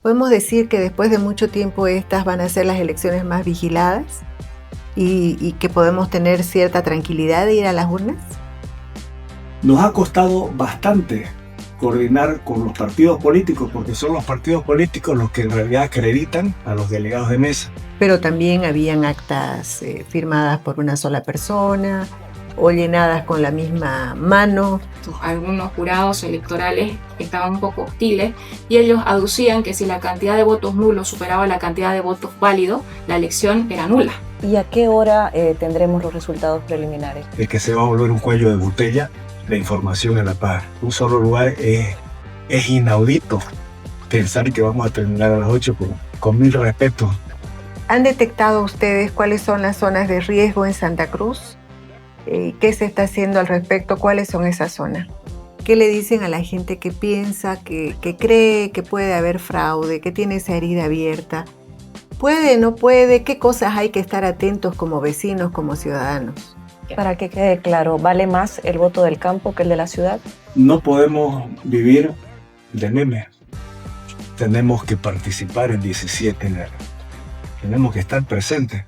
Podemos decir que después de mucho tiempo estas van a ser las elecciones más vigiladas y que podemos tener cierta tranquilidad de ir a las urnas. Nos ha costado bastante coordinar con los partidos políticos, porque son los partidos políticos los que en realidad acreditan a los delegados de mesa. Pero también habían actas firmadas por una sola persona o llenadas con la misma mano. Algunos jurados electorales estaban un poco hostiles y ellos aducían que si la cantidad de votos nulos superaba la cantidad de votos válidos, la elección era nula. ¿Y a qué hora tendremos los resultados preliminares? Es que se va a volver un cuello de botella la información en La Paz. Un solo lugar es inaudito pensar que vamos a terminar a las 8 con mil respetos. ¿Han detectado ustedes cuáles son las zonas de riesgo en Santa Cruz? ¿Qué se está haciendo al respecto? ¿Cuáles son esas zonas? ¿Qué le dicen a la gente que piensa, que cree que puede haber fraude, que tiene esa herida abierta? ¿Puede, no puede? ¿Qué cosas hay que estar atentos como vecinos, como ciudadanos? Para que quede claro, ¿vale más el voto del campo que el de la ciudad? No podemos vivir de memes. Tenemos que participar el 17 de enero. Tenemos que estar presentes.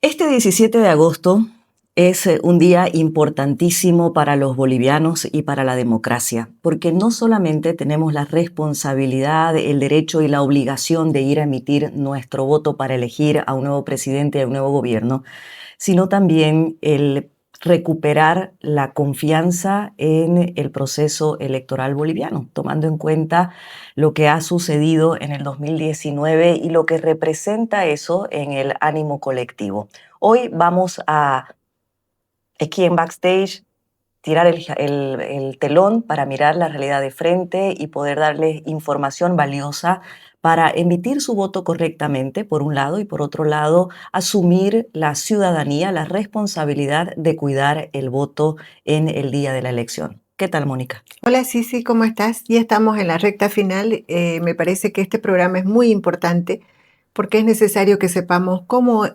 Este 17 de agosto es un día importantísimo para los bolivianos y para la democracia, porque no solamente tenemos la responsabilidad, el derecho y la obligación de ir a emitir nuestro voto para elegir a un nuevo presidente y a un nuevo gobierno, sino también el recuperar la confianza en el proceso electoral boliviano, tomando en cuenta lo que ha sucedido en el 2019 y lo que representa eso en el ánimo colectivo. Hoy vamos a, aquí en Backstage, tirar el telón para mirar la realidad de frente y poder darles información valiosa para emitir su voto correctamente, por un lado, y por otro lado, asumir la ciudadanía, la responsabilidad de cuidar el voto en el día de la elección. ¿Qué tal, Mónica? Hola, Sisi, ¿cómo estás? Ya estamos en la recta final. Me parece que este programa es muy importante porque es necesario que sepamos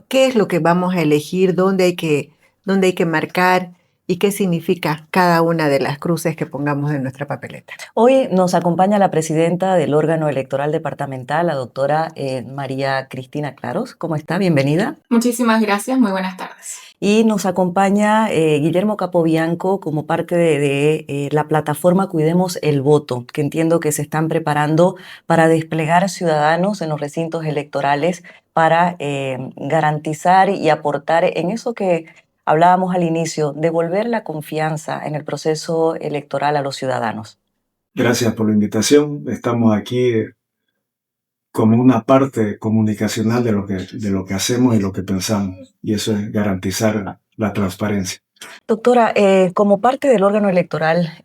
qué es lo que vamos a elegir, dónde hay que marcar y qué significa cada una de las cruces que pongamos en nuestra papeleta. Hoy nos acompaña la presidenta del órgano electoral departamental, la doctora María Cristina Claros. ¿Cómo está? Bienvenida. Muchísimas gracias, muy buenas tardes. Y nos acompaña Guillermo Capobianco como parte de la plataforma Cuidemos el Voto, que entiendo que se están preparando para desplegar ciudadanos en los recintos electorales para garantizar y aportar en eso que hablábamos al inicio, devolver la confianza en el proceso electoral a los ciudadanos. Gracias por la invitación. Estamos aquí como una parte comunicacional de lo que hacemos y lo que pensamos. Y eso es garantizar la transparencia. Doctora, como parte del órgano electoral,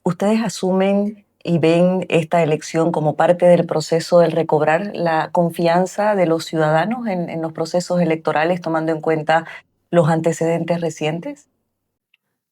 ¿ustedes asumen y ven esta elección como parte del proceso del recobrar la confianza de los ciudadanos en los procesos electorales, tomando en cuenta los antecedentes recientes?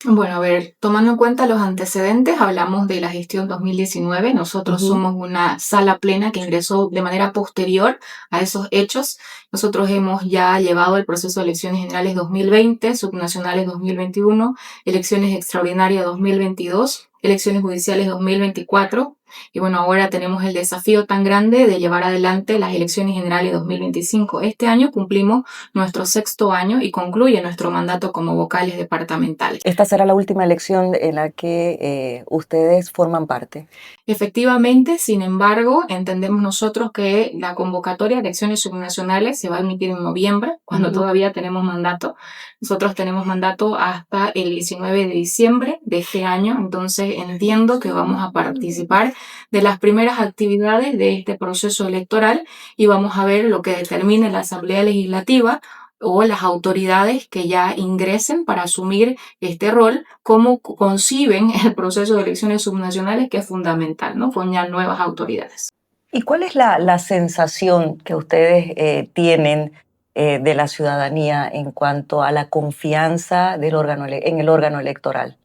Bueno, a ver, tomando en cuenta los antecedentes, hablamos de la gestión 2019. Nosotros somos una sala plena que ingresó de manera posterior a esos hechos. Nosotros hemos ya llevado el proceso de elecciones generales 2020, subnacionales 2021, elecciones extraordinarias 2022, elecciones judiciales 2024. Y bueno, ahora tenemos el desafío tan grande de llevar adelante las elecciones generales 2025. Este año cumplimos nuestro 6º año y concluye nuestro mandato como vocales departamentales. ¿Esta será la última elección en la que ustedes forman parte? Efectivamente, sin embargo, entendemos nosotros que la convocatoria de elecciones subnacionales se va a emitir en noviembre, cuando todavía tenemos mandato. Nosotros tenemos mandato hasta el 19 de diciembre de este año, entonces entiendo que vamos a participar de las primeras actividades de este proceso electoral y vamos a ver lo que determine la Asamblea Legislativa o las autoridades que ya ingresen para asumir este rol, cómo conciben el proceso de elecciones subnacionales, que es fundamental, ¿no? Con ya nuevas autoridades. ¿Y cuál es la sensación que ustedes tienen de la ciudadanía en cuanto a la confianza del en el órgano electoral?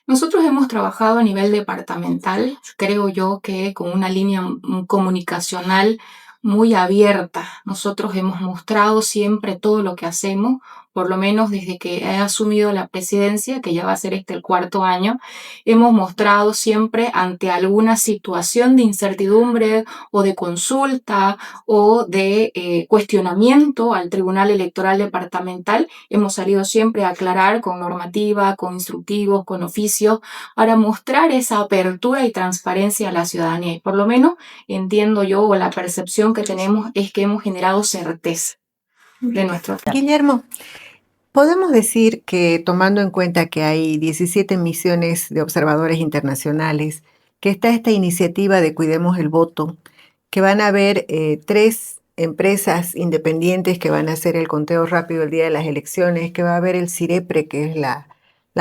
Nosotros hemos trabajado a nivel departamental, creo yo que con una línea comunicacional muy abierta. Nosotros hemos mostrado siempre todo lo que hacemos, por lo menos desde que he asumido la presidencia, que ya va a ser el 4º año, hemos mostrado siempre ante alguna situación de incertidumbre o de consulta o de cuestionamiento al Tribunal Electoral Departamental, hemos salido siempre a aclarar con normativa, con instructivos, con oficios, para mostrar esa apertura y transparencia a la ciudadanía. Y por lo menos entiendo yo, o la percepción que tenemos es que hemos generado certeza de nuestro trabajo. Guillermo, podemos decir que tomando en cuenta que hay 17 misiones de observadores internacionales, que está esta iniciativa de Cuidemos el Voto, que van a haber 3 empresas independientes que van a hacer el conteo rápido el día de las elecciones, que va a haber el CIREPRE, que es la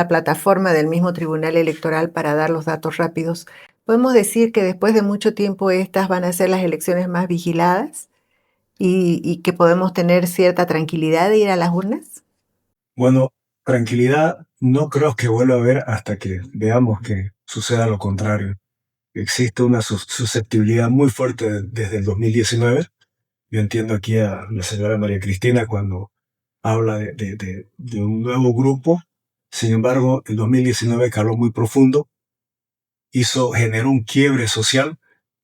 plataforma del mismo Tribunal Electoral para dar los datos rápidos. ¿Podemos decir que después de mucho tiempo estas van a ser las elecciones más vigiladas y que podemos tener cierta tranquilidad de ir a las urnas? Bueno, tranquilidad no creo que vuelva a haber hasta que veamos que suceda lo contrario. Existe una susceptibilidad muy fuerte desde el 2019. Yo entiendo aquí a la señora María Cristina cuando habla de un nuevo grupo. Sin embargo, el 2019 caló muy profundo, generó un quiebre social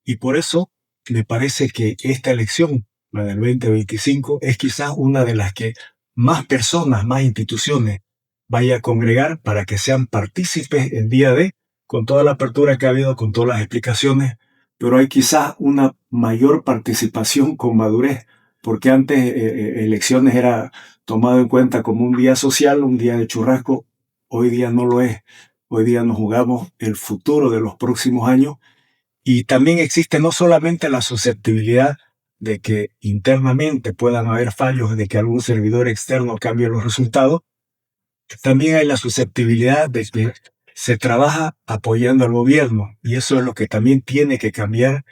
y por eso me parece que esta elección, la del 2025, es quizás una de las que más personas, más instituciones vaya a congregar para que sean partícipes el día de, con toda la apertura que ha habido, con todas las explicaciones, pero hay quizás una mayor participación con madurez, porque antes elecciones era tomado en cuenta como un día social, un día de churrasco. Hoy día no lo es. Hoy día nos jugamos el futuro de los próximos años y también existe no solamente la susceptibilidad de que internamente puedan haber fallos, de que algún servidor externo cambie los resultados, también hay la susceptibilidad de que se trabaja apoyando al gobierno y eso es lo que también tiene que cambiar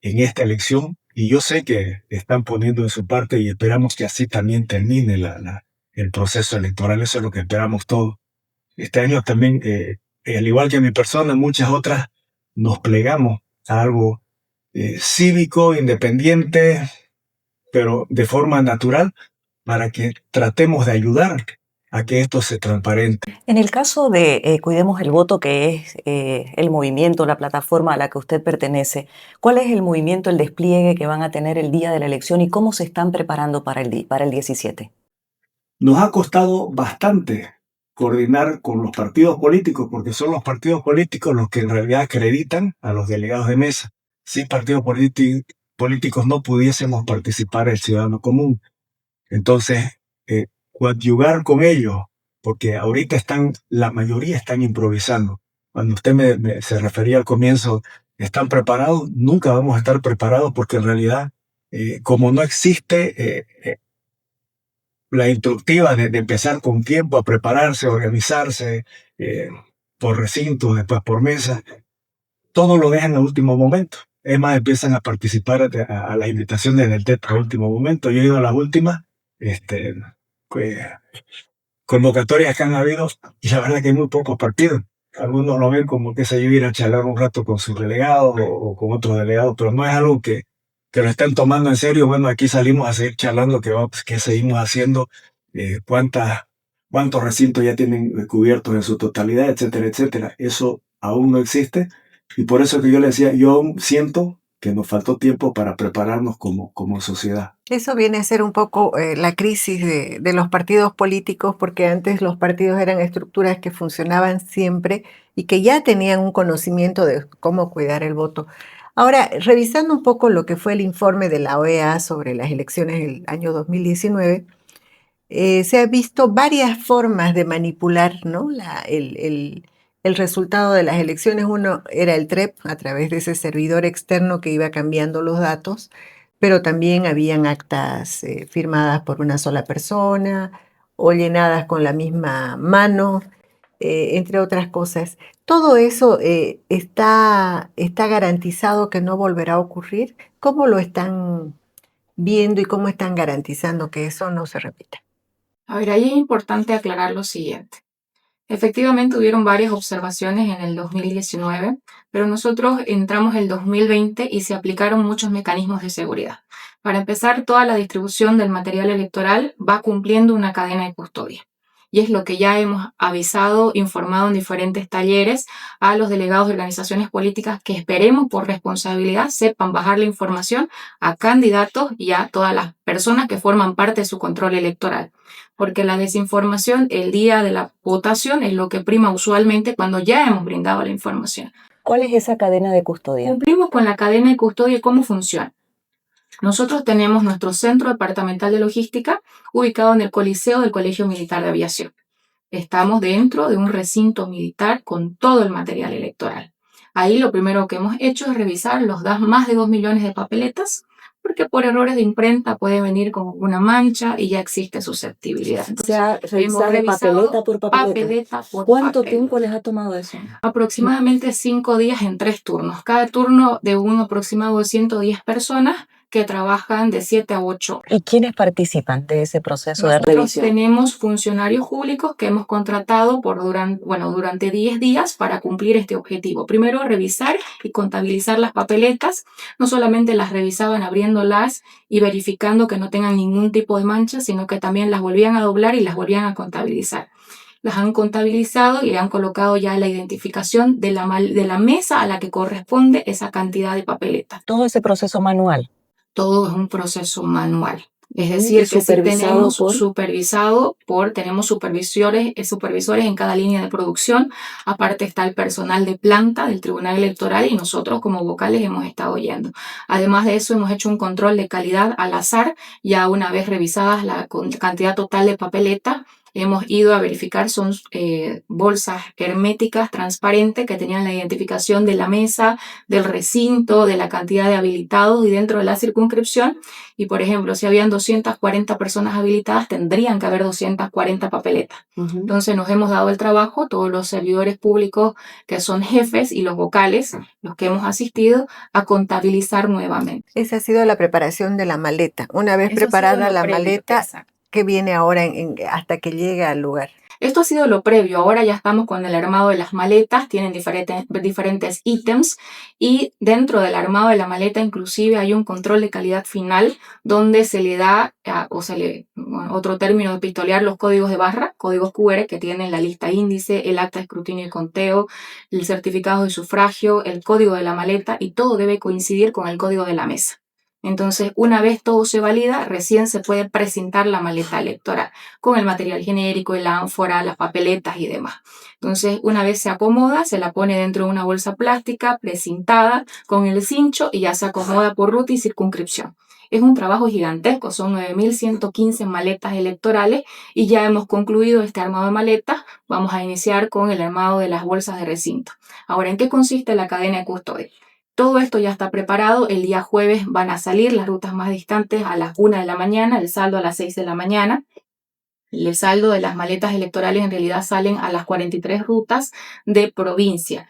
en esta elección y yo sé que están poniendo de su parte y esperamos que así también termine el proceso electoral, eso es lo que esperamos todos. Este año también, al igual que mi persona, muchas otras nos plegamos a algo cívico, independiente, pero de forma natural, para que tratemos de ayudar a que esto se transparente. En el caso de Cuidemos el Voto, que es el movimiento, la plataforma a la que usted pertenece, ¿cuál es el movimiento, el despliegue que van a tener el día de la elección y cómo se están preparando para el 17? Nos ha costado bastante coordinar con los partidos políticos, porque son los partidos políticos los que en realidad acreditan a los delegados de mesa. Sin partidos políticos no pudiésemos participar el ciudadano común. Entonces, coadyuvar con ellos, porque ahorita la mayoría están improvisando. Cuando usted se refería al comienzo, ¿están preparados? Nunca vamos a estar preparados porque en realidad, como no existe la instructiva de empezar con tiempo a prepararse, a organizarse, por recinto, después por mesa, todo lo dejan a último momento. Es más, empiezan a participar a las invitaciones del TET a último momento. Yo he ido a las últimas convocatorias que han habido y la verdad que hay muy pocos partidos. Algunos lo ven como que se ir a charlar un rato con sus delegados o con otros delegados, pero no es algo que lo están tomando en serio. Bueno, aquí salimos a seguir charlando qué seguimos haciendo, cuántos recintos ya tienen cubiertos en su totalidad, etcétera, etcétera. Eso aún no existe y por eso que yo le decía, yo aún siento que nos faltó tiempo para prepararnos como sociedad. Eso viene a ser un poco la crisis de los partidos políticos, porque antes los partidos eran estructuras que funcionaban siempre y que ya tenían un conocimiento de cómo cuidar el voto. Ahora, revisando un poco lo que fue el informe de la OEA sobre las elecciones del año 2019, se ha visto varias formas de manipular, ¿no? el resultado de las elecciones. Uno era el TREP, a través de ese servidor externo que iba cambiando los datos, pero también habían actas firmadas por una sola persona o llenadas con la misma mano, entre otras cosas. ¿Todo eso está garantizado que no volverá a ocurrir? ¿Cómo lo están viendo y cómo están garantizando que eso no se repita? A ver, ahí es importante aclarar lo siguiente. Efectivamente, hubieron varias observaciones en el 2019, pero nosotros entramos el 2020 y se aplicaron muchos mecanismos de seguridad. Para empezar, toda la distribución del material electoral va cumpliendo una cadena de custodia. Y es lo que ya hemos avisado, informado en diferentes talleres a los delegados de organizaciones políticas que esperemos por responsabilidad sepan bajar la información a candidatos y a todas las personas que forman parte de su control electoral. Porque la desinformación el día de la votación es lo que prima usualmente cuando ya hemos brindado la información. ¿Cuál es esa cadena de custodia? Cumplimos con la cadena de custodia y cómo funciona. Nosotros tenemos nuestro centro departamental de logística ubicado en el Coliseo del Colegio Militar de Aviación. Estamos dentro de un recinto militar con todo el material electoral. Ahí lo primero que hemos hecho es revisar los más de 2 millones de papeletas, porque por errores de imprenta puede venir con una mancha y ya existe susceptibilidad. Se ha revisado papeleta por papeleta. ¿Cuánto tiempo les ha tomado eso? Aproximadamente 5 días en 3 turnos. Cada turno de un aproximado de 110 personas que trabajan de 7 a 8. ¿Y quiénes participan de ese proceso de Nosotros revisión? tenemos funcionarios públicos que hemos contratado durante 10 días para cumplir este objetivo. Primero, revisar y contabilizar las papeletas. No solamente las revisaban abriéndolas y verificando que no tengan ningún tipo de mancha, sino que también las volvían a doblar y las volvían a contabilizar. Las han contabilizado y han colocado ya la identificación de la mesa a la que corresponde esa cantidad de papeletas. Todo ese proceso manual. Todo es un proceso manual. Es decir, que tenemos tenemos supervisores en cada línea de producción. Aparte está el personal de planta del Tribunal Electoral y nosotros como vocales hemos estado yendo. Además de eso, hemos hecho un control de calidad al azar. Ya una vez revisadas la cantidad total de papeletas, hemos ido a verificar, son bolsas herméticas, transparentes, que tenían la identificación de la mesa, del recinto, de la cantidad de habilitados y dentro de la circunscripción. Y, por ejemplo, si habían 240 personas habilitadas, tendrían que haber 240 papeletas. Entonces nos hemos dado el trabajo, todos los servidores públicos que son jefes y los vocales, los que hemos asistido, a contabilizar nuevamente. Esa ha sido la preparación de la maleta. Una vez preparada la maleta, ¿qué viene ahora hasta que llegue al lugar? Esto ha sido lo previo. Ahora ya estamos con el armado de las maletas. Tienen diferentes ítems y dentro del armado de la maleta inclusive hay un control de calidad final donde se le da, otro término de pistolear, los códigos de barra, códigos QR que tienen la lista índice, el acta de escrutinio y conteo, el certificado de sufragio, el código de la maleta y todo debe coincidir con el código de la mesa. Entonces, una vez todo se valida, recién se puede presentar la maleta electoral con el material genérico, el ánfora, las papeletas y demás. Entonces, una vez se acomoda, se la pone dentro de una bolsa plástica precintada con el cincho y ya se acomoda por ruta y circunscripción. Es un trabajo gigantesco, son 9.115 maletas electorales y ya hemos concluido este armado de maletas. Vamos a iniciar con el armado de las bolsas de recinto. Ahora, ¿en qué consiste la cadena de custodia? Todo esto ya está preparado. El día jueves van a salir las rutas más distantes a las 1 de la mañana, el saldo a las 6 de la mañana. El saldo de las maletas electorales en realidad salen a las 43 rutas de provincia.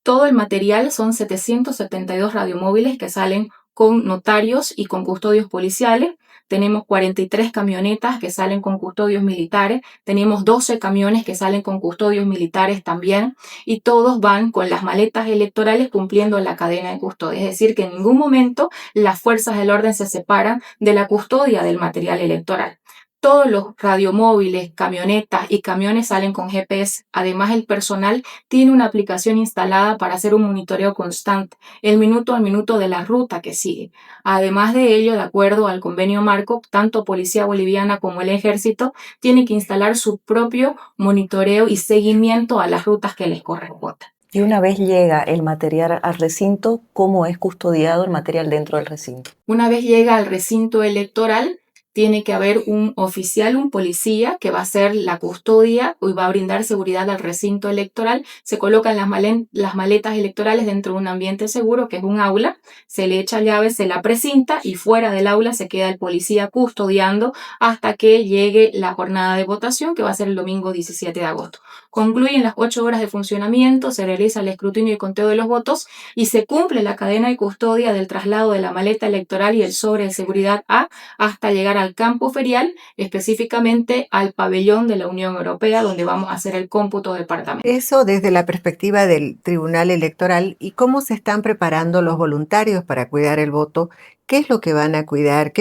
Todo el material son 772 radiomóviles que salen con notarios y con custodios policiales. Tenemos 43 camionetas que salen con custodios militares, tenemos 12 camiones que salen con custodios militares también y todos van con las maletas electorales cumpliendo la cadena de custodia. Es decir, que en ningún momento las fuerzas del orden se separan de la custodia del material electoral. Todos los radiomóviles, camionetas y camiones salen con GPS. Además, el personal tiene una aplicación instalada para hacer un monitoreo constante, el minuto a minuto de la ruta que sigue. Además de ello, de acuerdo al convenio marco, tanto Policía Boliviana como el Ejército tienen que instalar su propio monitoreo y seguimiento a las rutas que les correspondan. Y una vez llega el material al recinto, ¿cómo es custodiado el material dentro del recinto? Una vez llega al recinto electoral, tiene que haber un oficial, un policía, que va a hacer la custodia y va a brindar seguridad al recinto electoral. Se colocan las maletas electorales dentro de un ambiente seguro, que es un aula. Se le echa llave, se la precinta y fuera del aula se queda el policía custodiando hasta que llegue la jornada de votación, que va a ser el domingo 17 de agosto. Concluyen las 8 horas de funcionamiento, se realiza el escrutinio y conteo de los votos y se cumple la cadena de custodia del traslado de la maleta electoral y el sobre de seguridad A hasta llegar a al campo ferial, específicamente al pabellón de la Unión Europea, donde vamos a hacer el cómputo departamental. Eso desde la perspectiva del Tribunal Electoral y cómo se están preparando los voluntarios para cuidar el voto, qué es lo que van a cuidar,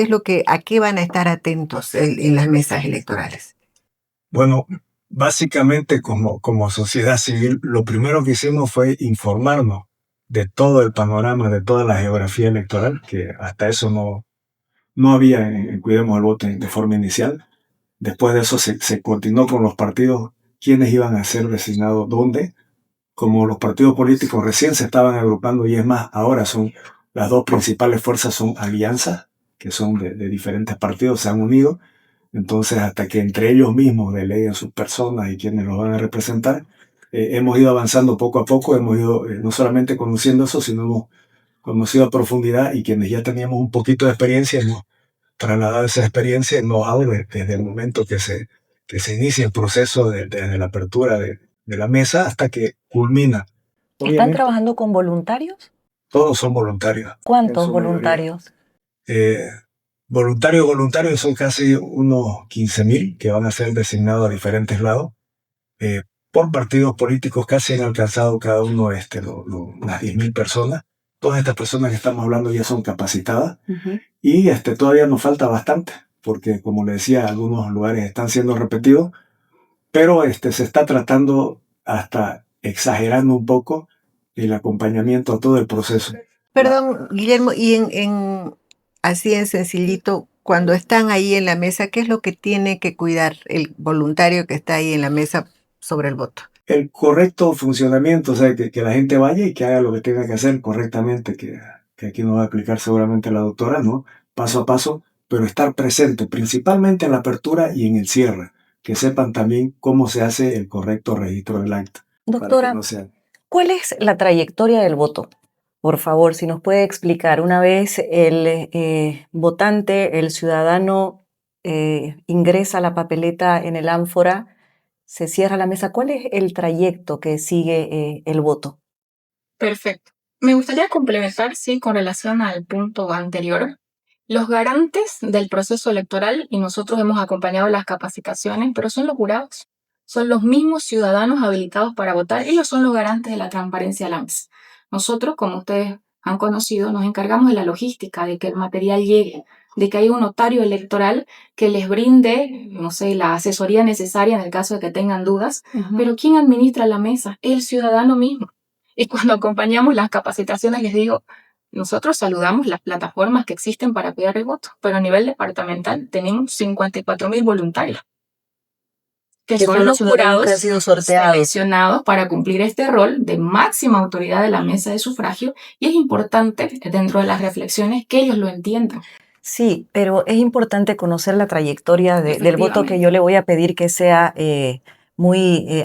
a qué van a estar atentos en las mesas electorales. Bueno, básicamente como sociedad civil, lo primero que hicimos fue informarnos de todo el panorama, de toda la geografía electoral, que hasta eso no había en Cuidemos el Voto de forma inicial. Después de eso se continuó con los partidos, quiénes iban a ser designados dónde. Como los partidos políticos recién se estaban agrupando, y es más, ahora las dos principales fuerzas son alianzas, que son de diferentes partidos, se han unido. Entonces, hasta que entre ellos mismos deleguen sus personas y quienes los van a representar, hemos ido avanzando poco a poco, hemos ido no solamente conociendo eso, sino hemos conocido a profundidad, y quienes ya teníamos un poquito de experiencia, hemos trasladado esa experiencia en know-how desde el momento que se inicia el proceso desde la apertura de la mesa hasta que culmina. ¿Están Obviamente, trabajando con voluntarios? todos son voluntarios. ¿Cuántos En su mayoría. voluntarios? Voluntarios son casi unos 15.000 que van a ser designados a diferentes lados. Por partidos políticos casi han alcanzado cada uno las 10.000 personas. Todas estas personas que estamos hablando ya son capacitadas. Y todavía nos falta bastante, porque como le decía, algunos lugares están siendo repetidos, pero se está tratando, hasta exagerando un poco, el acompañamiento a todo el proceso. Perdón, Guillermo, y así en sencillito, cuando están ahí en la mesa, ¿qué es lo que tiene que cuidar el voluntario que está ahí en la mesa sobre el voto? El correcto funcionamiento, o sea, que la gente vaya y que haga lo que tenga que hacer correctamente, que aquí nos va a explicar seguramente la doctora, ¿no? Paso a paso, pero estar presente, principalmente en la apertura y en el cierre, que sepan también cómo se hace el correcto registro del acta. Doctora, ¿cuál es la trayectoria del voto? Por favor, si nos puede explicar. Una vez el votante, el ciudadano, ingresa la papeleta en el ánfora, se cierra la mesa. ¿Cuál es el trayecto que sigue el voto? Perfecto. Me gustaría complementar, sí, con relación al punto anterior. Los garantes del proceso electoral, y nosotros hemos acompañado las capacitaciones, pero son los jurados. Son los mismos ciudadanos habilitados para votar. Ellos son los garantes de la transparencia de la mesa. Nosotros, como ustedes han conocido, nos encargamos de la logística, de que el material llegue, de que haya un notario electoral que les brinde, no sé, la asesoría necesaria en el caso de que tengan dudas. Pero ¿quién administra la mesa? El ciudadano mismo. Y cuando acompañamos las capacitaciones les digo, nosotros saludamos las plataformas que existen para cuidar el voto, pero a nivel departamental tenemos 54.000 voluntarios, que son los jurados que han sido sorteados, seleccionados para cumplir este rol de máxima autoridad de la mesa de sufragio, y es importante dentro de las reflexiones que ellos lo entiendan. Sí, pero es importante conocer la trayectoria del voto, que yo le voy a pedir que sea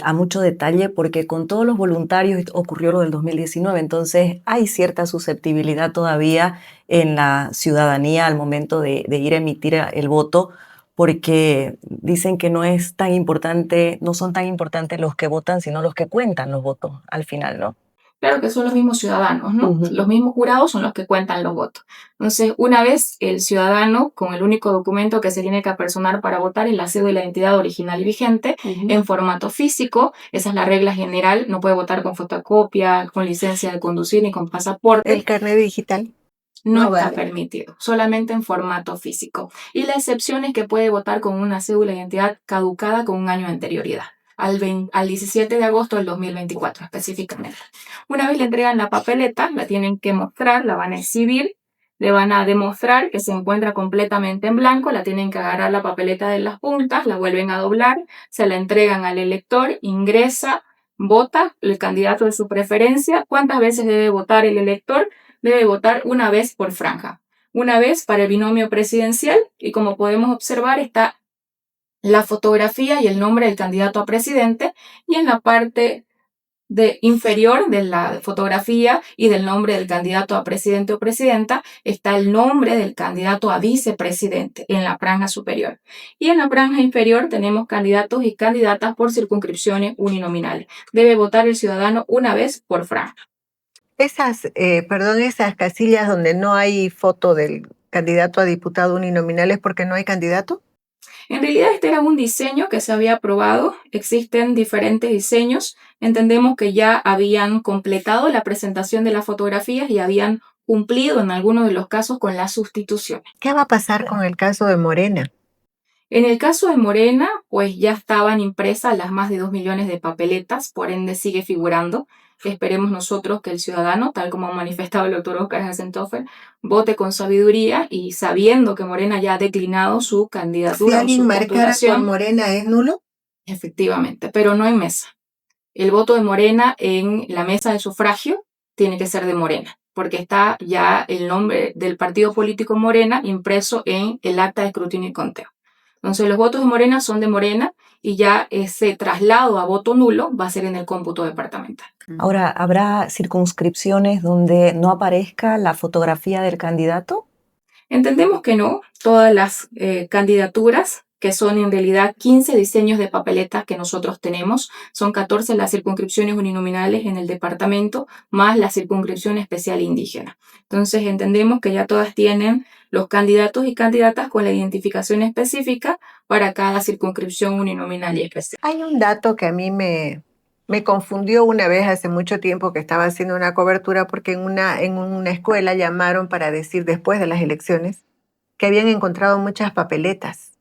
a mucho detalle, porque con todos los voluntarios ocurrió lo del 2019, entonces hay cierta susceptibilidad todavía en la ciudadanía al momento de ir a emitir el voto, porque dicen que no son tan importantes los que votan, sino los que cuentan los votos al final, ¿no? Claro que son los mismos ciudadanos, ¿no? Los mismos jurados son los que cuentan los votos. Entonces, una vez el ciudadano, con el único documento que se tiene que apersonar para votar es la cédula de identidad original y vigente, en formato físico, esa es la regla general, no puede votar con fotocopia, con licencia de conducir ni con pasaporte. ¿El carnet digital? No está permitido, solamente en formato físico. Y la excepción es que puede votar con una cédula de identidad caducada con un año de anterioridad. Al 17 de agosto del 2024 específicamente. Una vez le entregan la papeleta, la tienen que mostrar, la van a exhibir, le van a demostrar que se encuentra completamente en blanco, la tienen que agarrar la papeleta de las puntas, la vuelven a doblar, se la entregan al elector, ingresa, vota el candidato de su preferencia. ¿Cuántas veces debe votar el elector? Debe votar una vez por franja, una vez para el binomio presidencial, y como podemos observar está la fotografía y el nombre del candidato a presidente, y en la parte inferior de la fotografía y del nombre del candidato a presidente o presidenta está el nombre del candidato a vicepresidente en la franja superior. Y en la franja inferior tenemos candidatos y candidatas por circunscripciones uninominales. Debe votar el ciudadano una vez por franja. Esas casillas donde no hay foto del candidato a diputado uninominal es porque no hay candidato? En realidad este era un diseño que se había aprobado, existen diferentes diseños, entendemos que ya habían completado la presentación de las fotografías y habían cumplido en algunos de los casos con las sustituciones. ¿Qué va a pasar con el caso de Morena? En el caso de Morena, pues ya estaban impresas las más de 2 millones de papeletas, por ende sigue figurando. Esperemos nosotros que el ciudadano, tal como ha manifestado el doctor Oscar Hasentofer, vote con sabiduría y sabiendo que Morena ya ha declinado su candidatura Si o alguien su marcara postulación. con Morena, ¿es nulo? Efectivamente, pero no en mesa. El voto de Morena en la mesa de sufragio tiene que ser de Morena, porque está ya el nombre del partido político Morena impreso en el acta de escrutinio y conteo. Entonces los votos de Morena son de Morena y ya ese traslado a voto nulo va a ser en el cómputo departamental. Ahora, ¿habrá circunscripciones donde no aparezca la fotografía del candidato? Entendemos que no, todas las candidaturas, que son en realidad 15 diseños de papeletas que nosotros tenemos, son 14 las circunscripciones uninominales en el departamento, más la circunscripción especial indígena. Entonces entendemos que ya todas tienen los candidatos y candidatas con la identificación específica para cada circunscripción uninominal y especial. Hay un dato que a mí me confundió una vez hace mucho tiempo que estaba haciendo una cobertura porque en una escuela llamaron para decir después de las elecciones que habían encontrado muchas papeletas.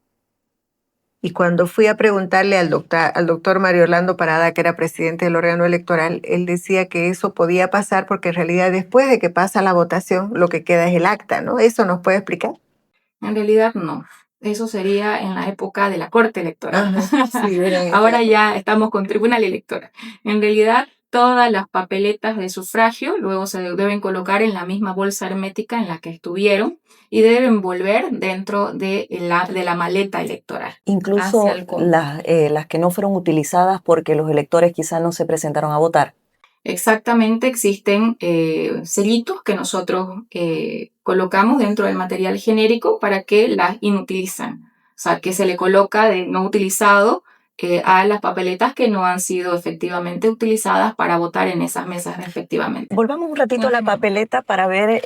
Y cuando fui a preguntarle al doctor Mario Orlando Parada, que era presidente del órgano electoral, él decía que eso podía pasar porque en realidad después de que pasa la votación, lo que queda es el acta, ¿no? ¿Eso nos puede explicar? En realidad no. Eso sería en la época de la Corte Electoral. Ajá, sí, Ahora ya estamos con Tribunal Electoral. En realidad, todas las papeletas de sufragio luego se deben colocar en la misma bolsa hermética en la que estuvieron y deben volver dentro de la maleta electoral. Incluso hacia el cómputo. las que no fueron utilizadas porque los electores quizás no se presentaron a votar. Exactamente, existen sellitos que nosotros colocamos dentro del material genérico para que las inutilizan. O sea, que se le coloca de no utilizado a las papeletas que no han sido efectivamente utilizadas para votar en esas mesas respectivamente. Volvamos un ratito a la papeleta para ver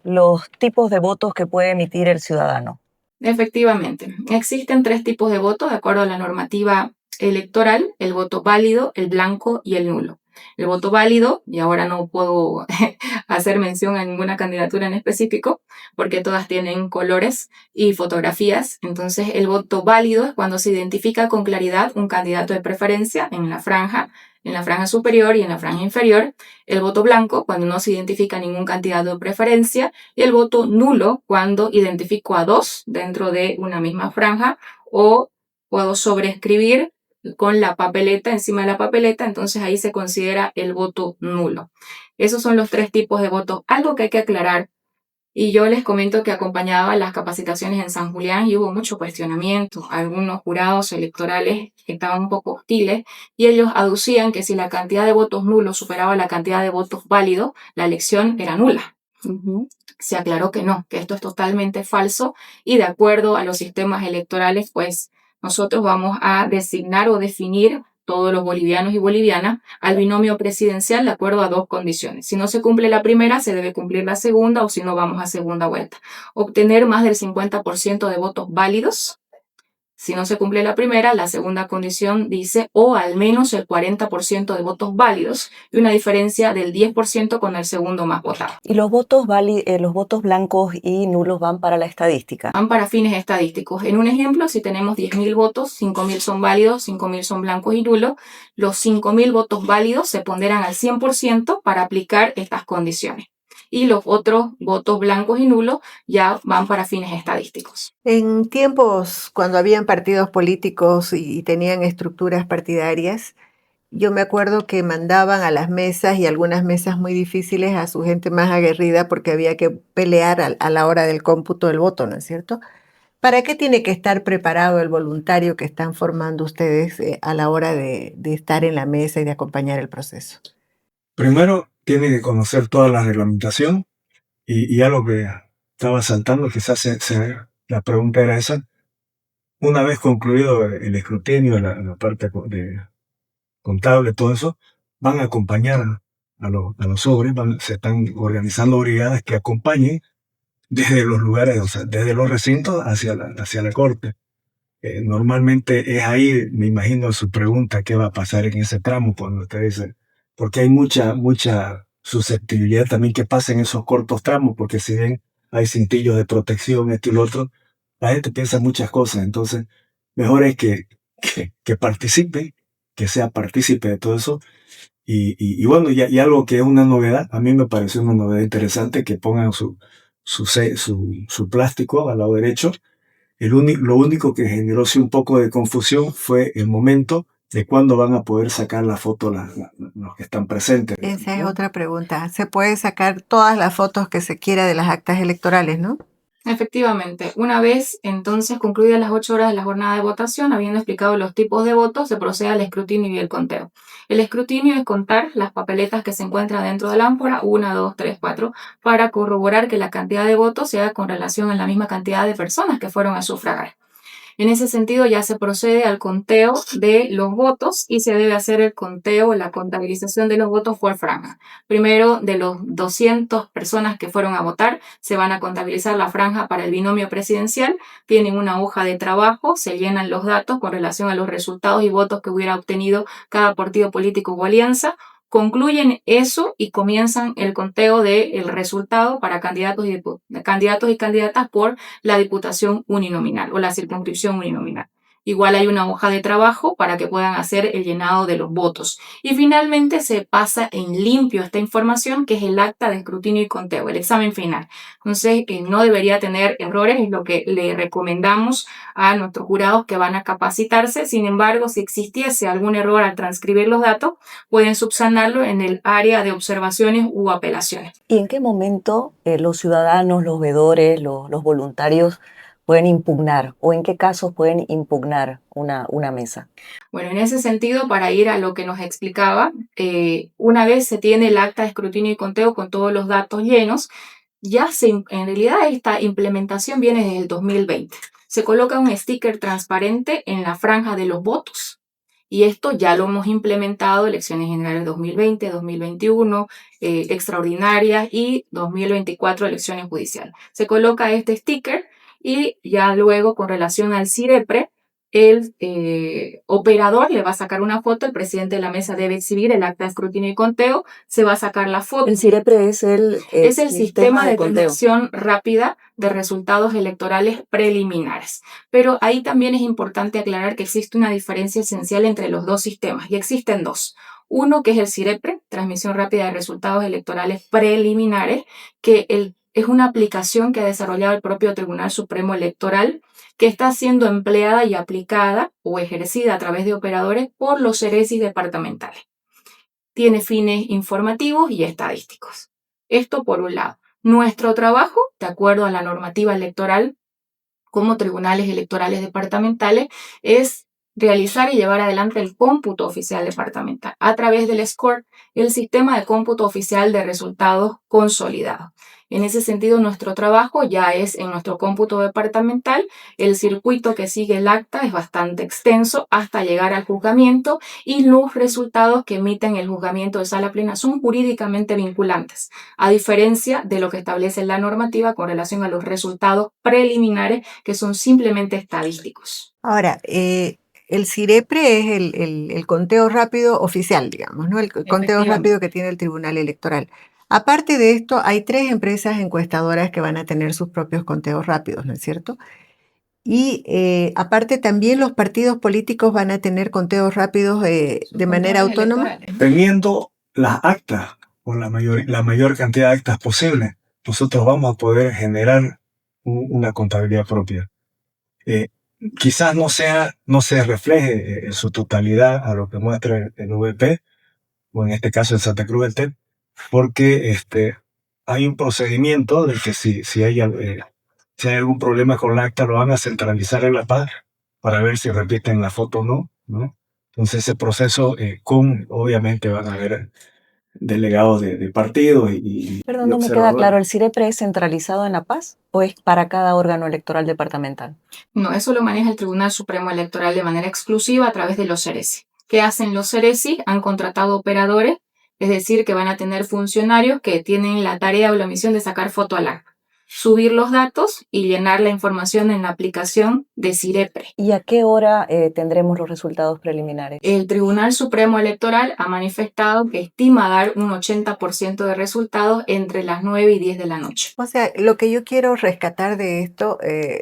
los tipos de votos que puede emitir el ciudadano. Efectivamente, existen 3 tipos de votos de acuerdo a la normativa electoral: el voto válido, el blanco y el nulo. El voto válido, y ahora no puedo hacer mención a ninguna candidatura en específico, porque todas tienen colores y fotografías. Entonces, el voto válido es cuando se identifica con claridad un candidato de preferencia en la franja superior y en la franja inferior. El voto blanco, cuando no se identifica ningún candidato de preferencia. Y el voto nulo, cuando identifico a 2 dentro de una misma franja o puedo sobreescribir con la papeleta, encima de la papeleta, entonces ahí se considera el voto nulo. Esos son los 3 tipos de votos. Algo que hay que aclarar, y yo les comento que acompañaba las capacitaciones en San Julián y hubo mucho cuestionamiento. Algunos jurados electorales estaban un poco hostiles y ellos aducían que si la cantidad de votos nulos superaba la cantidad de votos válidos, la elección era nula. Se aclaró que no, que esto es totalmente falso y de acuerdo a los sistemas electorales, pues nosotros vamos a designar o definir todos los bolivianos y bolivianas al binomio presidencial de acuerdo a 2 condiciones. Si no se cumple la primera, se debe cumplir la segunda o si no, vamos a segunda vuelta. Obtener más del 50% de votos válidos. Si no se cumple la primera, la segunda condición dice o al menos el 40% de votos válidos y una diferencia del 10% con el segundo más votado. ¿Y los votos blancos y nulos van para la estadística? Van para fines estadísticos. En un ejemplo, si tenemos 10.000 votos, 5.000 son válidos, 5.000 son blancos y nulos. Los 5.000 votos válidos se ponderan al 100% para aplicar estas condiciones. Y los otros votos blancos y nulos ya van para fines estadísticos. En tiempos cuando habían partidos políticos y tenían estructuras partidarias, yo me acuerdo que mandaban a las mesas y algunas mesas muy difíciles a su gente más aguerrida porque había que pelear a la hora del cómputo del voto, ¿no es cierto? ¿Para qué tiene que estar preparado el voluntario que están formando ustedes a la hora de estar en la mesa y de acompañar el proceso? Primero, tiene que conocer toda la reglamentación y algo que estaba saltando, quizás la pregunta era esa. Una vez concluido el escrutinio, la parte de contable, todo eso, van a acompañar a los sobres, se están organizando brigadas que acompañen desde los lugares, o sea, desde los recintos hacia la corte. Normalmente es ahí, me imagino su pregunta, ¿qué va a pasar en ese tramo? Cuando usted dice, porque hay mucha susceptibilidad también que pasa en esos cortos tramos, porque si bien hay cintillos de protección, esto y lo otro, la gente piensa muchas cosas, entonces mejor es que participe, que sea partícipe de todo eso. Y bueno, y algo que es una novedad, a mí me pareció una novedad interesante, que pongan su plástico al lado derecho. Lo único que generó sí un poco de confusión fue el momento de cuándo van a poder sacar la foto los que están presentes, digamos, Esa es ¿no? otra pregunta. Se puede sacar todas las fotos que se quiera de las actas electorales, ¿no? Efectivamente, una vez entonces concluidas las 8 horas de la jornada de votación, habiendo explicado los tipos de votos, se procede al escrutinio y el conteo. El escrutinio es contar las papeletas que se encuentran dentro de la ámpora, 1, 2, 3, 4, para corroborar que la cantidad de votos sea con relación a la misma cantidad de personas que fueron a sufragar. En ese sentido, ya se procede al conteo de los votos y se debe hacer el conteo, la contabilización de los votos por franja. Primero, de los 200 personas que fueron a votar, se van a contabilizar la franja para el binomio presidencial. Tienen una hoja de trabajo, se llenan los datos con relación a los resultados y votos que hubiera obtenido cada partido político o alianza. Concluyen eso y comienzan el conteo del resultado para candidatos y candidatas por la diputación uninominal o la circunscripción uninominal. Igual hay una hoja de trabajo para que puedan hacer el llenado de los votos. Y finalmente se pasa en limpio esta información, que es el acta de escrutinio y conteo, el examen final. Entonces, no debería tener errores, es lo que le recomendamos a nuestros jurados que van a capacitarse. Sin embargo, si existiese algún error al transcribir los datos, pueden subsanarlo en el área de observaciones u apelaciones. ¿Y en qué momento los ciudadanos, los veedores, los voluntarios pueden impugnar o en qué casos pueden impugnar una mesa? Bueno, en ese sentido, para ir a lo que nos explicaba, una vez se tiene el acta de escrutinio y conteo con todos los datos llenos, en realidad esta implementación viene desde el 2020. Se coloca un sticker transparente en la franja de los votos. Y esto ya lo hemos implementado, elecciones generales 2020, 2021, extraordinarias y 2024, elecciones judiciales. Se coloca este sticker y ya luego, con relación al CIREPRE, el operador le va a sacar una foto, el presidente de la mesa debe exhibir el acta de escrutinio y conteo, se va a sacar la foto. El CIREPRE es el sistema de conteo. detección rápida de resultados electorales preliminares. Pero ahí también es importante aclarar que existe una diferencia esencial entre los dos sistemas, y existen dos. Uno, que es el CIREPRE, transmisión rápida de resultados electorales preliminares, que es una aplicación que ha desarrollado el propio Tribunal Supremo Electoral, que está siendo empleada y aplicada o ejercida a través de operadores por los CERESIs departamentales. Tiene fines informativos y estadísticos. Esto por un lado. Nuestro trabajo, de acuerdo a la normativa electoral, como tribunales electorales departamentales, es realizar y llevar adelante el cómputo oficial departamental a través del SCORE, el sistema de cómputo oficial de resultados consolidado. En ese sentido, nuestro trabajo ya es en nuestro cómputo departamental. El circuito que sigue el acta es bastante extenso hasta llegar al juzgamiento, y los resultados que emiten el juzgamiento de sala plena son jurídicamente vinculantes, a diferencia de lo que establece la normativa con relación a los resultados preliminares, que son simplemente estadísticos. Ahora, el CIREPRE es el conteo rápido oficial, digamos, ¿no? El conteo rápido que tiene el Tribunal Electoral. Aparte de esto, hay 3 empresas encuestadoras que van a tener sus propios conteos rápidos, ¿no es cierto? Y aparte también los partidos políticos van a tener conteos rápidos de manera autónoma. Teniendo las actas o la mayor cantidad de actas posible, nosotros vamos a poder generar una contabilidad propia. Quizás no se refleje en su totalidad a lo que muestra el VP, o en este caso en Santa Cruz del TEP, porque hay un procedimiento del que si hay algún problema con la acta, lo van a centralizar en La Paz para ver si repiten la foto o ¿no? Entonces ese proceso, obviamente van a haber delegados de partidos y Perdón, no me queda claro, ¿el CIREPRE es centralizado en La Paz o es para cada órgano electoral departamental? No, eso lo maneja el Tribunal Supremo Electoral de manera exclusiva a través de los CERESI. ¿Qué hacen los CERESI? Han contratado operadores, es decir, que van a tener funcionarios que tienen la tarea o la misión de sacar foto al acta. subir los datos y llenar la información en la aplicación de Cirepre. ¿Y a qué hora tendremos los resultados preliminares? El Tribunal Supremo Electoral ha manifestado que estima dar un 80% de resultados entre las 9 y 10 de la noche. O sea, lo que yo quiero rescatar de esto,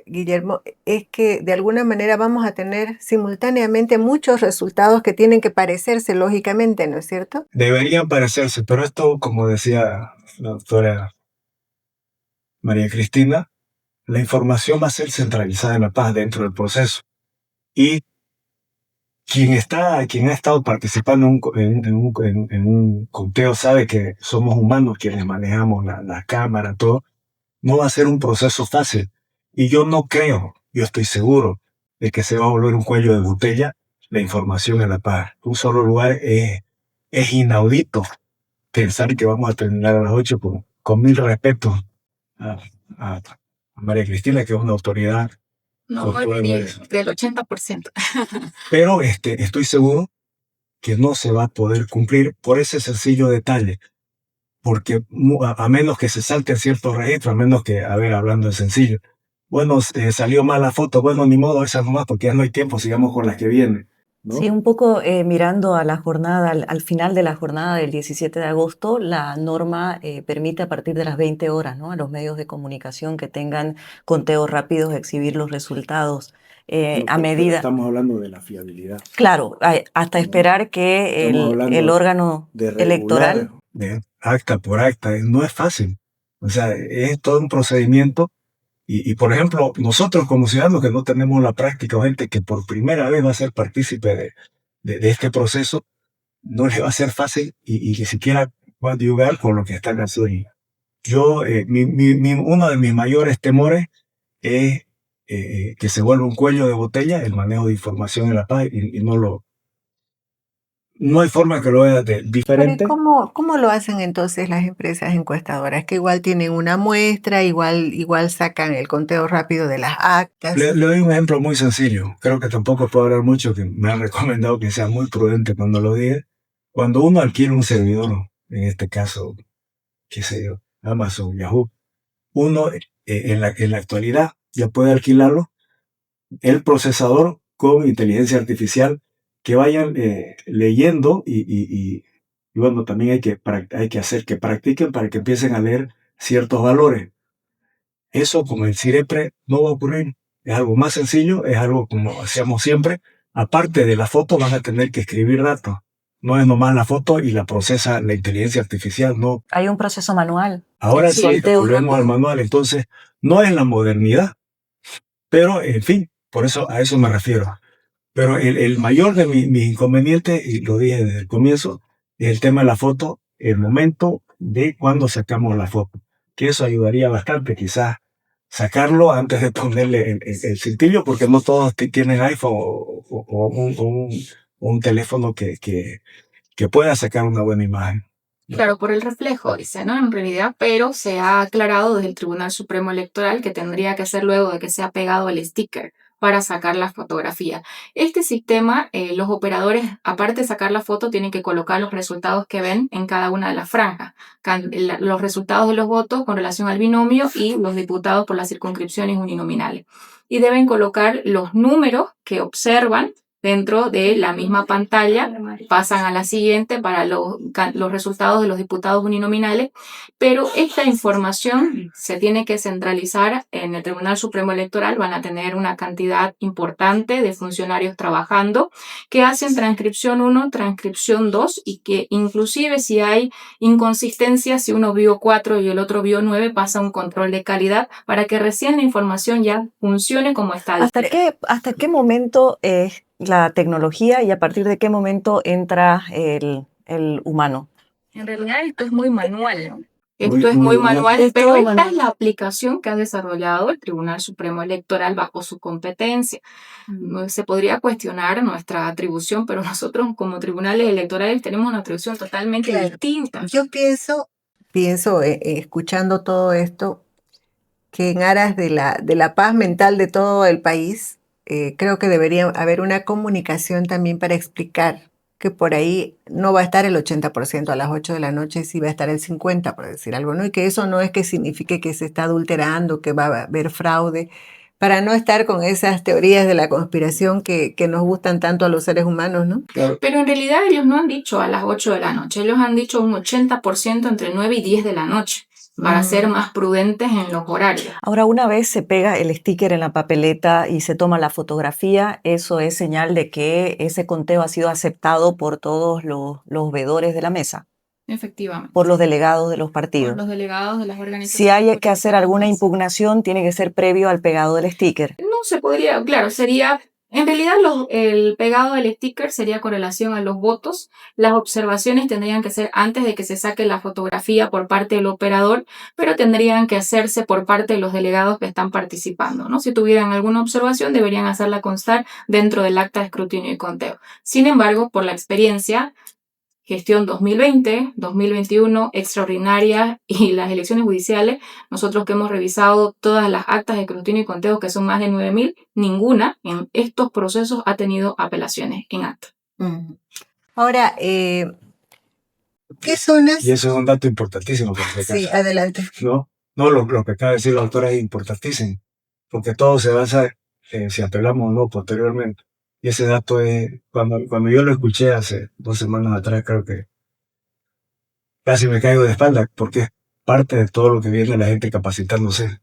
Guillermo, es que de alguna manera vamos a tener simultáneamente muchos resultados que tienen que parecerse lógicamente, ¿no es cierto? Deberían parecerse, pero esto, como decía la doctora María Cristina, la información va a ser centralizada en La Paz dentro del proceso. Y quien ha estado participando en un conteo sabe que somos humanos quienes manejamos la cámara, todo. No va a ser un proceso fácil. Y yo no creo, yo estoy seguro de que se va a volver un cuello de botella la información en La Paz. Un solo lugar es inaudito pensar que vamos a terminar a las 8 con mil respetos a, a María Cristina, que es una autoridad. No, 9 y 10, del 80%. Pero estoy seguro que no se va a poder cumplir por ese sencillo detalle. Porque a menos que se salten ciertos registros, a menos que, a ver, hablando de sencillo, bueno, salió mal la foto, bueno, ni modo, esa nomás, porque ya no hay tiempo, sigamos con las que vienen, ¿no? Sí, un poco mirando a la jornada, al final de la jornada del 17 de agosto, la norma permite a partir de las 20 horas, ¿no?, a los medios de comunicación que tengan conteos rápidos exhibir los resultados a medida. Estamos hablando de la fiabilidad. Claro, hasta esperar que el órgano electoral. De acta por acta, no es fácil. O sea, es todo un procedimiento. Y por ejemplo, nosotros como ciudadanos que no tenemos la práctica o gente que por primera vez va a ser partícipe de este proceso, no le va a ser fácil y ni siquiera va a ayudar con lo que están haciendo. Yo, uno de mis mayores temores es que se vuelva un cuello de botella el manejo de información en La Paz y no hay forma que lo vea diferente. Pero ¿cómo lo hacen entonces las empresas encuestadoras? Que igual tienen una muestra, igual sacan el conteo rápido de las actas. Le doy un ejemplo muy sencillo. Creo que tampoco puedo hablar mucho, que me han recomendado que sea muy prudente cuando lo diga. Cuando uno adquiere un servidor, en este caso, qué sé yo, Amazon, Yahoo, uno en la actualidad ya puede alquilarlo, el procesador con inteligencia artificial que vayan leyendo y bueno, también hay que hacer que practiquen para que empiecen a leer ciertos valores. Eso con el Cirepre no va a ocurrir. Es algo más sencillo, es algo como hacíamos siempre. Aparte de la foto van a tener que escribir datos. No es nomás la foto y la procesa la inteligencia artificial, no. Hay un proceso manual. Ahora sí, volvemos al manual. Entonces, no es la modernidad, pero en fin, por eso a eso me refiero. Pero el mayor de mis inconvenientes, y lo dije desde el comienzo, es el tema de la foto, el momento de cuando sacamos la foto. Que eso ayudaría bastante, quizás sacarlo antes de ponerle el cintillo, porque no todos tienen iPhone o un teléfono que pueda sacar una buena imagen. Claro, por el reflejo, dice, ¿no? En realidad, pero se ha aclarado desde el Tribunal Supremo Electoral que tendría que ser luego de que se ha pegado el sticker para sacar la fotografía. Este sistema, los operadores, aparte de sacar la foto, tienen que colocar los resultados que ven en cada una de las franjas. Los resultados de los votos con relación al binomio y los diputados por las circunscripciones uninominales. Y deben colocar los números que observan dentro de la misma pantalla, pasan a la siguiente para los resultados de los diputados uninominales, pero esta información se tiene que centralizar en el Tribunal Supremo Electoral. Van a tener una cantidad importante de funcionarios trabajando que hacen transcripción 1, transcripción 2 y que inclusive si hay inconsistencias, si uno vio 4 y el otro vio 9, pasa un control de calidad para que recién la información ya funcione como está. ¿Hasta qué momento la tecnología y a partir de qué momento entra el humano? En realidad esto es muy manual, ¿no? Esto es muy manual, pero esta es la aplicación que ha desarrollado el Tribunal Supremo Electoral bajo su competencia. Se podría cuestionar nuestra atribución, pero nosotros como tribunales electorales tenemos una atribución totalmente distinta. Yo pienso escuchando todo esto, que en aras de la paz mental de todo el país, creo que debería haber una comunicación también para explicar que por ahí no va a estar el 80% a las 8 de la noche, sí va a estar el 50%, por decir algo, ¿no? Y que eso no es que signifique que se está adulterando, que va a haber fraude, para no estar con esas teorías de la conspiración que nos gustan tanto a los seres humanos, ¿no? Claro. Pero en realidad ellos no han dicho a las 8 de la noche, ellos han dicho un 80% entre 9 y 10 de la noche, para ser más prudentes en los horarios. Ahora, una vez se pega el sticker en la papeleta y se toma la fotografía, eso es señal de que ese conteo ha sido aceptado por todos los veedores de la mesa, Efectivamente. por los delegados de los Por partidos. los delegados de las organizaciones. Si hay que hacer alguna políticas. impugnación, tiene que ser previo al pegado del sticker. No se podría, claro, sería, en realidad el pegado del sticker sería con relación a los votos. Las observaciones tendrían que ser antes de que se saque la fotografía por parte del operador, pero tendrían que hacerse por parte de los delegados que están participando, ¿no? Si tuvieran alguna observación, deberían hacerla constar dentro del acta de escrutinio y conteo. Sin embargo, por la experiencia, gestión 2020, 2021, extraordinaria y las elecciones judiciales, nosotros que hemos revisado todas las actas de escrutinio y conteo, que son más de 9.000, ninguna en estos procesos ha tenido apelaciones en acta. Ahora, ¿qué zonas? Y eso es un dato importantísimo. Sí, adelante. No, lo que acaba de decir la autora es importantísimo, porque todo se basa en si apelamos o no posteriormente. Y ese dato es, cuando yo lo escuché hace 2 semanas atrás, creo que casi me caigo de espalda, porque es parte de todo lo que viene la gente capacitándose.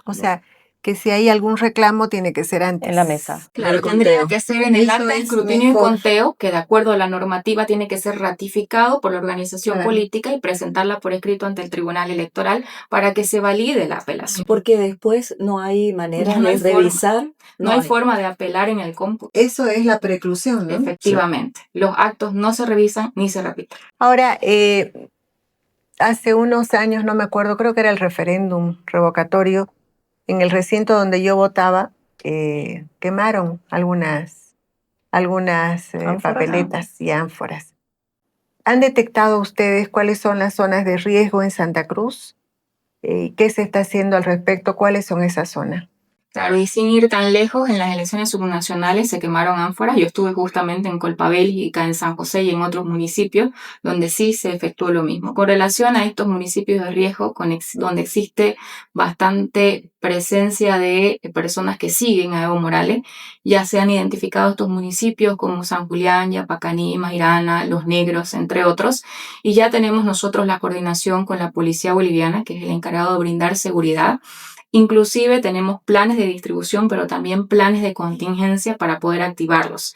O sea, que si hay algún reclamo tiene que ser antes. En la mesa. Claro, del tendría conteo. que ser en el Eso acta de es escrutinio y mejor. conteo, que de acuerdo a la normativa tiene que ser ratificado por la organización Claro. política y presentarla por escrito ante el Tribunal Electoral para que se valide la apelación. Porque después no hay manera Ya no de hay forma. revisar. No hay forma de apelar en el cómputo. Eso es la preclusión, ¿no? Efectivamente, los actos no se revisan ni se repiten. Ahora, hace unos años, no me acuerdo, creo que era el referéndum revocatorio, en el recinto donde yo votaba, quemaron algunas Ánforas. papeletas y ánforas. ¿Han detectado ustedes cuáles son las zonas de riesgo en Santa Cruz? ¿Qué se está haciendo al respecto? ¿Cuáles son esas zonas? Claro, y sin ir tan lejos, en las elecciones subnacionales se quemaron ánforas. Yo estuve justamente en Colpabélica, en San José y en otros municipios donde sí se efectuó lo mismo. Con relación a estos municipios de riesgo, donde existe bastante presencia de personas que siguen a Evo Morales, ya se han identificado estos municipios como San Julián, Yapacaní, Mairana, Los Negros, entre otros, y ya tenemos nosotros la coordinación con la Policía Boliviana, que es el encargado de brindar seguridad. Inclusive tenemos planes de distribución, pero también planes de contingencia para poder activarlos.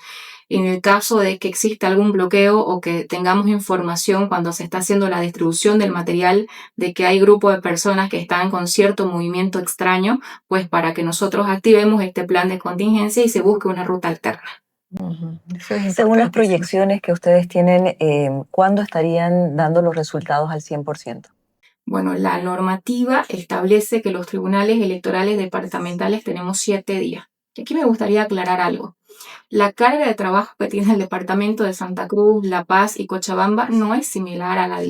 En el caso de que exista algún bloqueo o que tengamos información cuando se está haciendo la distribución del material de que hay grupo de personas que están con cierto movimiento extraño, pues para que nosotros activemos este plan de contingencia y se busque una ruta alterna. Eso es Según las importantísimo. proyecciones que ustedes tienen, ¿cuándo estarían dando los resultados al 100%? Bueno, la normativa establece que los tribunales electorales departamentales tenemos 7 días. Y aquí me gustaría aclarar algo. La carga de trabajo que tiene el departamento de Santa Cruz, La Paz y Cochabamba no es similar a la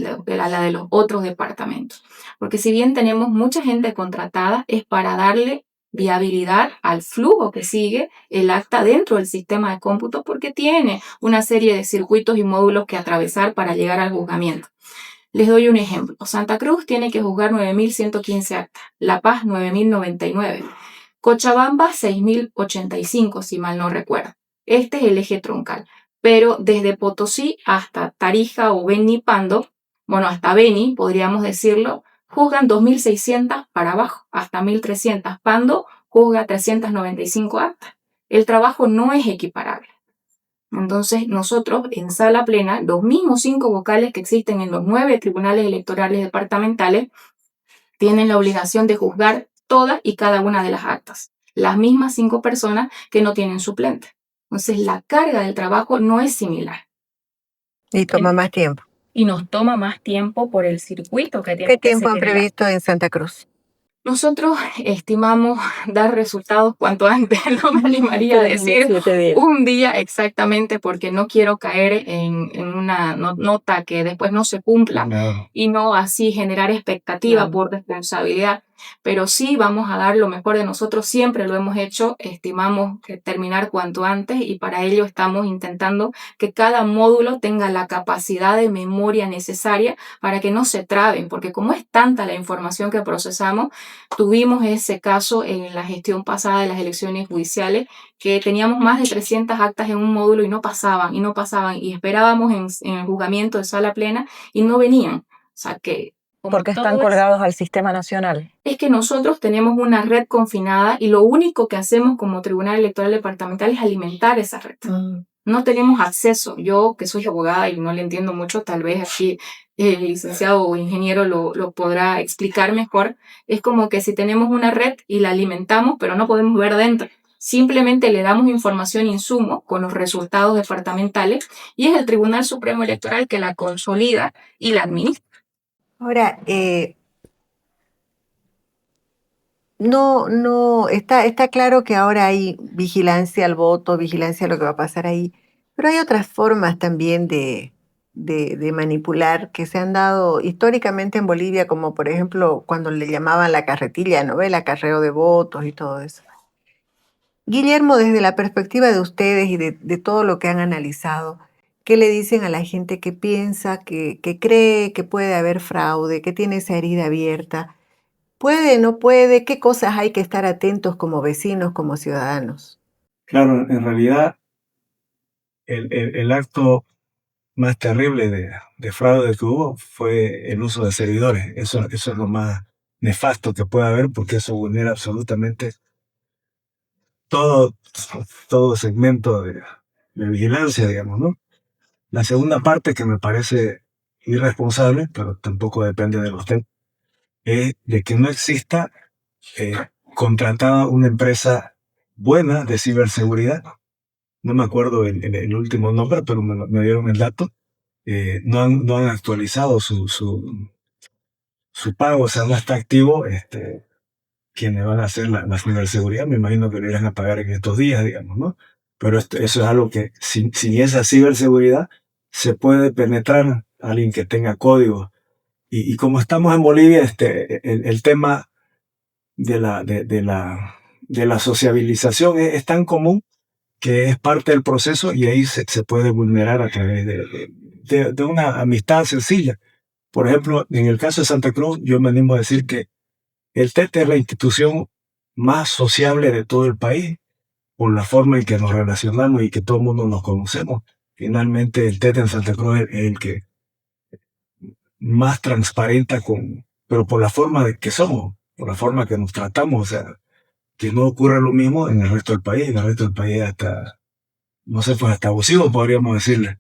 de los otros departamentos. Porque si bien tenemos mucha gente contratada, es para darle viabilidad al flujo que sigue el acta dentro del sistema de cómputo, porque tiene una serie de circuitos y módulos que atravesar para llegar al juzgamiento. Les doy un ejemplo. Santa Cruz tiene que juzgar 9.115 actas, La Paz 9.099, Cochabamba 6.085, si mal no recuerdo. Este es el eje troncal. Pero desde Potosí hasta Tarija o Beni Pando, bueno, hasta Beni, podríamos decirlo, juzgan 2.600 para abajo, hasta 1.300. Pando juzga 395 actas. El trabajo no es equiparable. Entonces, nosotros en sala plena, los mismos 5 vocales que existen en los 9 tribunales electorales departamentales, tienen la obligación de juzgar todas y cada una de las actas. Las mismas 5 personas que no tienen suplente. Entonces, la carga del trabajo no es similar. Y toma más tiempo. Y nos toma más tiempo por el circuito que tiene ¿Qué que tiempo han seguir el previsto en Santa Cruz? Nosotros estimamos dar resultados cuanto antes, no me animaría a decir 7 días. un día exactamente porque no quiero caer en una nota que después no se cumpla No. y no así generar expectativa Claro. por responsabilidad. pero sí vamos a dar lo mejor de nosotros, siempre lo hemos hecho, estimamos terminar cuanto antes y para ello estamos intentando que cada módulo tenga la capacidad de memoria necesaria para que no se traben, porque como es tanta la información que procesamos, tuvimos ese caso en la gestión pasada de las elecciones judiciales, que teníamos más de 300 actas en un módulo y no pasaban, y esperábamos en el juzgamiento de sala plena y no venían. O sea que Porque están colgados al sistema nacional. es que nosotros tenemos una red confinada y lo único que hacemos como Tribunal Electoral Departamental es alimentar esa red. No tenemos acceso. Yo, que soy abogada y no le entiendo mucho, tal vez aquí el licenciado o ingeniero lo podrá explicar mejor. Es como que si tenemos una red y la alimentamos, pero no podemos ver dentro. Simplemente le damos información insumo con los resultados departamentales y es el Tribunal Supremo Electoral que la consolida y la administra. Ahora, no, está claro que ahora hay vigilancia al voto, vigilancia a lo que va a pasar ahí, pero hay otras formas también de manipular que se han dado históricamente en Bolivia, como por ejemplo cuando le llamaban la carretilla, ¿no ve? El acarreo de votos y todo eso. Guillermo, desde la perspectiva de ustedes y de todo lo que han analizado, ¿qué le dicen a la gente que piensa, que cree que puede haber fraude, que tiene esa herida abierta? ¿Puede, no puede? ¿Qué cosas hay que estar atentos como vecinos, como ciudadanos? Claro, en realidad el acto más terrible de fraude que hubo fue el uso de servidores. Eso es lo más nefasto que puede haber porque eso vulnera absolutamente todo, todo segmento de vigilancia, digamos, ¿no? La segunda parte que me parece irresponsable, pero tampoco depende de usted, es de que no exista eh, contratada una empresa buena de ciberseguridad. No me acuerdo el último nombre, pero me dieron el dato. No han actualizado su pago, o sea, no está activo quienes van a hacer la ciberseguridad. Me imagino que lo irán a pagar en estos días, digamos, ¿no? Pero eso es algo que sin esa ciberseguridad se puede penetrar a alguien que tenga código. Y como estamos en Bolivia, el tema de la sociabilización es tan común que es parte del proceso y ahí se puede vulnerar a través de una amistad sencilla. Por ejemplo, en el caso de Santa Cruz, yo me animo a decir que el TET es la institución más sociable de todo el país por la forma en que nos relacionamos y que todo el mundo nos conocemos. Finalmente, el TET en Santa Cruz es el que más transparenta pero por la forma de que somos, por la forma que nos tratamos, o sea, que no ocurra lo mismo en el resto del país. En el resto del país hasta, no sé, pues hasta abusivo podríamos decirle.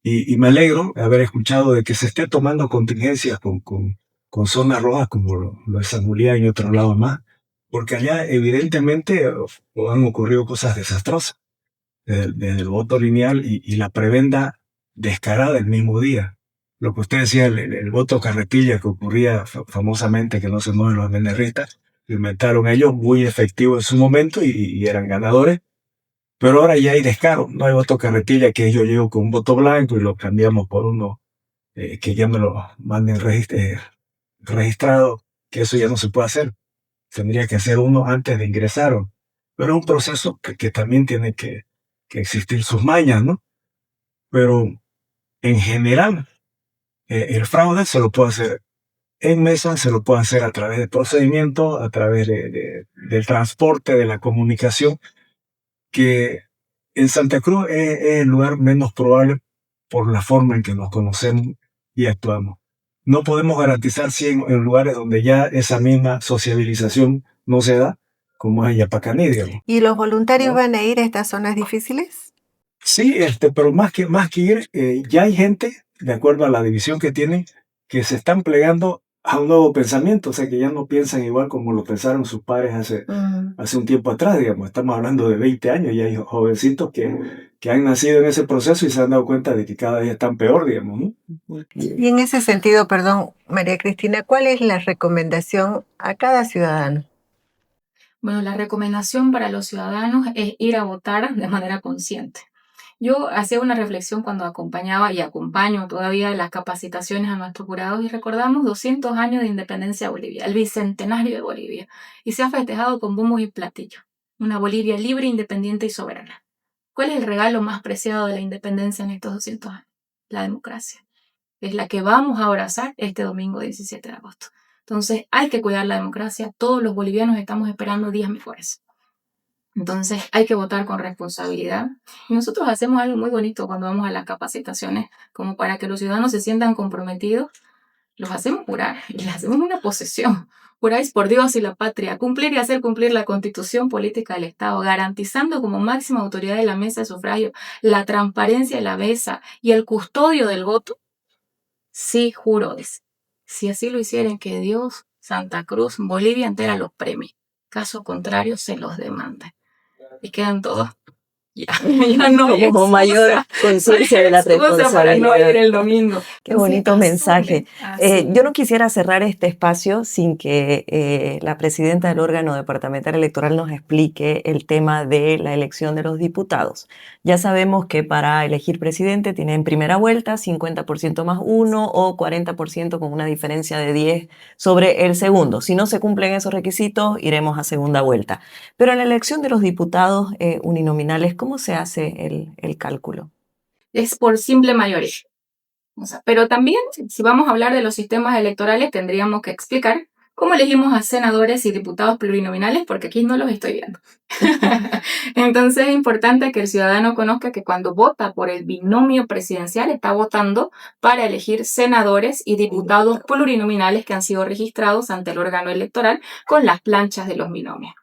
Y me alegro de haber escuchado de que se esté tomando contingencias con zonas rojas como lo de San Julián y otros lados más, porque allá evidentemente han ocurrido cosas desastrosas, desde el voto lineal y la prebenda descarada el mismo día. Lo que usted decía, el voto carretilla que ocurría famosamente, que no se mueven los menerristas, lo inventaron ellos, muy efectivo en su momento y eran ganadores. Pero ahora ya hay descaro, no hay voto carretilla que yo llego con un voto blanco y lo cambiamos por uno que ya me lo manden registrado, que eso ya no se puede hacer. Tendría que hacer uno antes de ingresar. Pero es un proceso que también tiene que existir sus mañas, ¿no? Pero en general, el fraude se lo puede hacer en mesa, se lo puede hacer a través de procedimientos, a través del transporte, de la comunicación, que en Santa Cruz es el lugar menos probable por la forma en que nos conocemos y actuamos. No podemos garantizar 100 en lugares donde ya esa misma sociabilización no se da, como es en Yapacaní, digamos. ¿Y los voluntarios ¿No? van a ir a estas zonas difíciles? Sí, pero más que ir, ya hay gente, de acuerdo a la división que tienen, que se están plegando a un nuevo pensamiento, o sea, que ya no piensan igual como lo pensaron sus padres hace un tiempo atrás, digamos. Estamos hablando de 20 años, y hay jovencitos que han nacido en ese proceso y se han dado cuenta de que cada día están peor, digamos, ¿no? Y en ese sentido, perdón, María Cristina, ¿cuál es la recomendación a cada ciudadano? Bueno, la recomendación para los ciudadanos es ir a votar de manera consciente. Yo hacía una reflexión cuando acompañaba y acompaño todavía las capacitaciones a nuestros jurados y recordamos 200 años de independencia de Bolivia, el bicentenario de Bolivia, y se ha festejado con bombos y platillos. Una Bolivia libre, independiente y soberana. ¿Cuál es el regalo más preciado de la independencia en estos 200 años? La democracia. Es la que vamos a abrazar este domingo 17 de agosto. Entonces hay que cuidar la democracia. Todos los bolivianos estamos esperando días mejores. Entonces hay que votar con responsabilidad. Y nosotros hacemos algo muy bonito cuando vamos a las capacitaciones, como para que los ciudadanos se sientan comprometidos. Los hacemos jurar y les hacemos una posesión. Juráis por Dios y la patria, cumplir y hacer cumplir la Constitución política del Estado, garantizando como máxima autoridad de la mesa de sufragio la transparencia de la mesa y el custodio del voto. Sí, juro, dice. Si así lo hicieren, que Dios, Santa Cruz, Bolivia entera los premie. Caso contrario, se los demanda. Y quedan todos. Ya no hay Como mayor conciencia de la excusa para no ir responsabilidad. el domingo. Qué bonito mensaje. Asumen. Yo no quisiera cerrar este espacio sin que la presidenta del órgano departamental electoral nos explique el tema de la elección de los diputados. Ya sabemos que para elegir presidente tienen primera vuelta 50% más 1 o 40% con una diferencia de 10 sobre el segundo. Si no se cumplen esos requisitos, iremos a segunda vuelta. Pero en la elección de los diputados uninominales, ¿cómo se hace el cálculo? Es por simple mayoría. O sea, pero también, si vamos a hablar de los sistemas electorales, tendríamos que explicar cómo elegimos a senadores y diputados plurinominales, porque aquí no los estoy viendo. Entonces es importante que el ciudadano conozca que cuando vota por el binomio presidencial, está votando para elegir senadores y diputados plurinominales que han sido registrados ante el órgano electoral con las planchas de los binomios.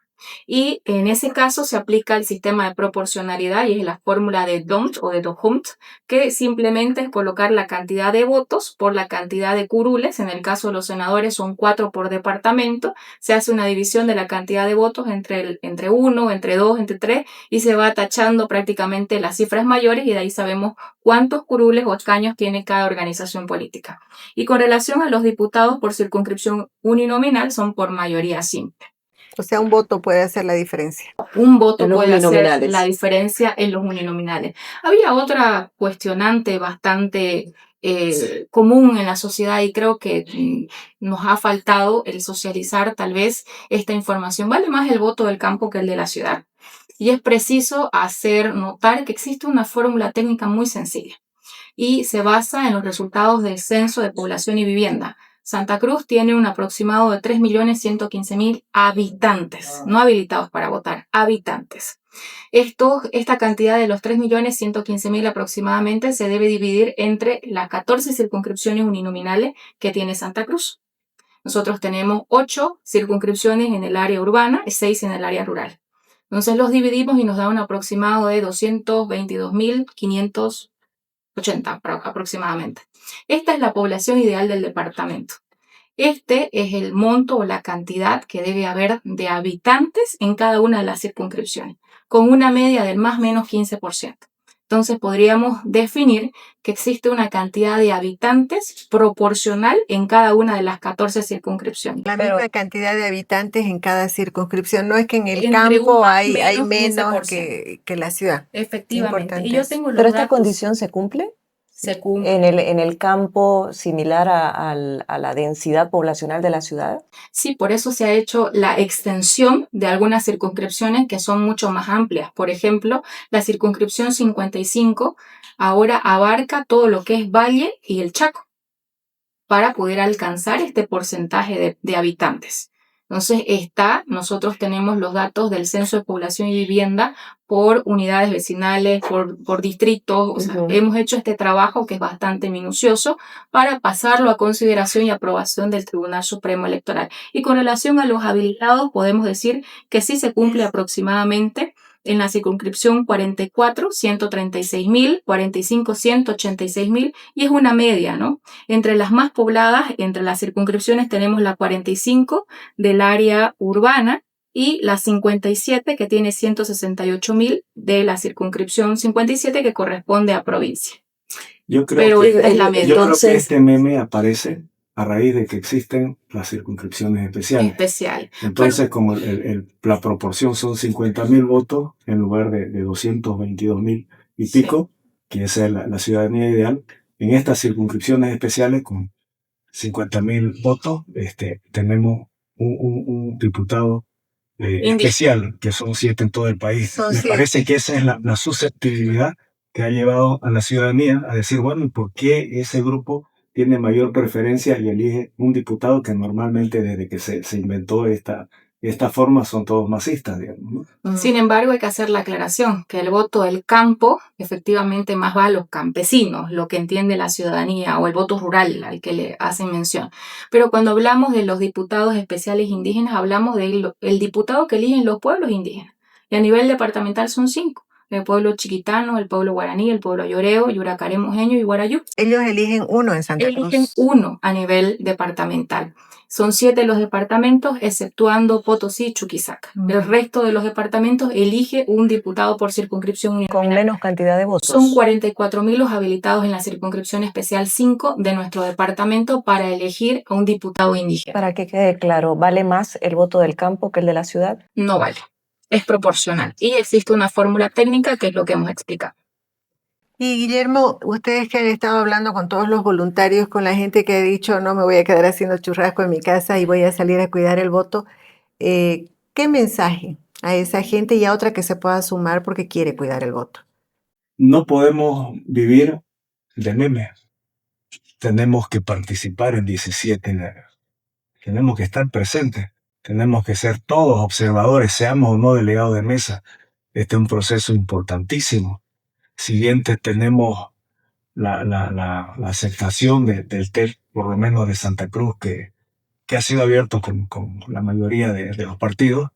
Y en ese caso se aplica el sistema de proporcionalidad y es la fórmula de D'Hondt o de D'Hondt, que simplemente es colocar la cantidad de votos por la cantidad de curules. En el caso de los senadores son 4 por departamento. Se hace una división de la cantidad de votos entre 1, entre 2, entre 3 y se va tachando prácticamente las cifras mayores y de ahí sabemos cuántos curules o escaños tiene cada organización política. Y con relación a los diputados por circunscripción uninominal son por mayoría simple. O sea, un voto puede hacer la diferencia. Un voto En los puede hacer uninominales. la diferencia en los uninominales. Había otra cuestionante bastante común en la sociedad y creo que nos ha faltado el socializar tal vez esta información. Vale más el voto del campo que el de la ciudad. Y es preciso hacer notar que existe una fórmula técnica muy sencilla y se basa en los resultados del Censo de Población y Vivienda. Santa Cruz tiene un aproximado de 3.115.000 habitantes, no habilitados para votar, habitantes. Esta cantidad de los 3.115.000 aproximadamente se debe dividir entre las 14 circunscripciones uninominales que tiene Santa Cruz. Nosotros tenemos 8 circunscripciones en el área urbana y 6 en el área rural. Entonces los dividimos y nos da un aproximado de 222.580 aproximadamente. Esta es la población ideal del departamento. Este es el monto o la cantidad que debe haber de habitantes en cada una de las circunscripciones, con una media del más o menos 15%. Entonces podríamos definir que existe una cantidad de habitantes proporcional en cada una de las 14 circunscripciones. La misma cantidad de habitantes en cada circunscripción. No es que en el Entre campo un hay menos menos 15%. que la ciudad. Efectivamente. Importante Y yo eso. tengo los ¿Pero esta datos. condición se cumple? Se cumple. En el campo similar a la densidad poblacional de la ciudad. Sí, por eso se ha hecho la extensión de algunas circunscripciones que son mucho más amplias. Por ejemplo, la circunscripción 55 ahora abarca todo lo que es Valle y el Chaco para poder alcanzar este porcentaje de habitantes. Entonces nosotros tenemos los datos del Censo de Población y Vivienda por unidades vecinales, por distritos. O sea, hemos hecho este trabajo que es bastante minucioso para pasarlo a consideración y aprobación del Tribunal Supremo Electoral. Y con relación a los habilitados, podemos decir que sí se cumple aproximadamente en la circunscripción 44, 136.000, 45, 186.000 y es una media, ¿no? Entre las más pobladas, entre las circunscripciones tenemos la 45 del área urbana y la 57 que tiene 168.000 de la circunscripción 57 que corresponde a provincia. Yo creo Pero que, esta es la media. yo creo que Entonces- este meme aparece a raíz de que existen las circunscripciones especiales. Especial. Entonces, como la proporción son 50.000 votos en lugar de 222.000 y Sí. pico, que esa es la ciudadanía ideal. En estas circunscripciones especiales, con 50.000 votos, tenemos un diputado Indígena. especial, que son 7 en todo el país. Son Me 7. parece que esa es la susceptibilidad que ha llevado a la ciudadanía a decir, bueno, ¿por qué ese grupo tiene mayor preferencia y elige un diputado que normalmente desde que se inventó esta forma son todos masistas, digamos, ¿no? Sin embargo, hay que hacer la aclaración que el voto del campo efectivamente más va a los campesinos, lo que entiende la ciudadanía, o el voto rural al que le hacen mención. Pero cuando hablamos de los diputados especiales indígenas, hablamos del diputado que eligen los pueblos indígenas. Y a nivel departamental son 5. El pueblo chiquitano, el pueblo guaraní, el pueblo lloreo, yuracaré, mojeño y guarayú. Ellos eligen uno en Santa Eligen Cruz. uno a nivel departamental. Son 7 los departamentos, exceptuando Potosí y Chuquisaca. El resto de los departamentos elige un diputado por circunscripción Con uninominal. menos cantidad de votos. Son 44.000 los habilitados en la circunscripción especial 5 de nuestro departamento para elegir a un diputado indígena. Para que quede claro, ¿vale más el voto del campo que el de la ciudad? No vale. Es proporcional. Y existe una fórmula técnica que es lo que hemos explicado. Y Guillermo, ustedes que han estado hablando con todos los voluntarios, con la gente que ha dicho no me voy a quedar haciendo churrasco en mi casa y voy a salir a cuidar el voto, ¿qué mensaje a esa gente y a otra que se pueda sumar porque quiere cuidar el voto? No podemos vivir de memes. Tenemos que participar en 17 de enero. Tenemos que estar presentes. Tenemos que ser todos observadores, seamos o no delegados de mesa. Este es un proceso importantísimo. Si bien tenemos la aceptación del TEL, por lo menos de Santa Cruz, que ha sido abierto con la mayoría de los partidos,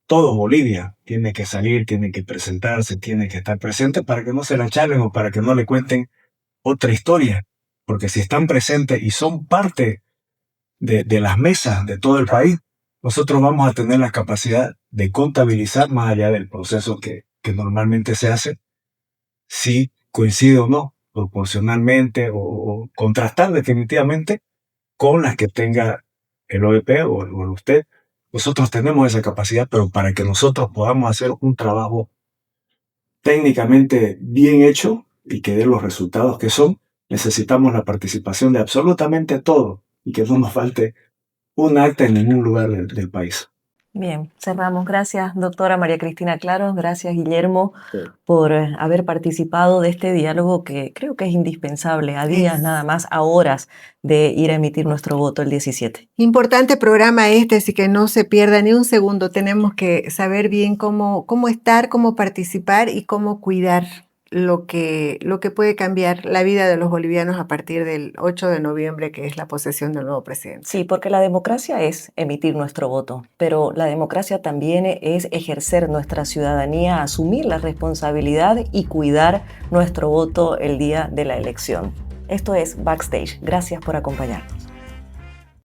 todo Bolivia tiene que salir, tiene que presentarse, tiene que estar presente para que no se la chalen o para que no le cuenten otra historia. Porque si están presentes y son parte de las mesas de todo el país, nosotros vamos a tener la capacidad de contabilizar más allá del proceso que normalmente se hace, si coincide o no, proporcionalmente o contrastar definitivamente con las que tenga el OEP o el usted. Nosotros tenemos esa capacidad, pero para que nosotros podamos hacer un trabajo técnicamente bien hecho y que dé los resultados que son, necesitamos la participación de absolutamente todo y que no nos falte un acta en ningún lugar del país. Bien, cerramos. Gracias, doctora María Cristina Claros. Gracias, Guillermo, por haber participado de este diálogo que creo que es indispensable a días nada más, a horas de ir a emitir nuestro voto el 17. Importante programa así que no se pierda ni un segundo. Tenemos que saber bien cómo estar, cómo participar y cómo cuidar lo que puede cambiar la vida de los bolivianos a partir del 8 de noviembre, que es la posesión del nuevo presidente. Sí, porque la democracia es emitir nuestro voto, pero la democracia también es ejercer nuestra ciudadanía, asumir la responsabilidad y cuidar nuestro voto el día de la elección. Esto es Backstage. Gracias por acompañarnos.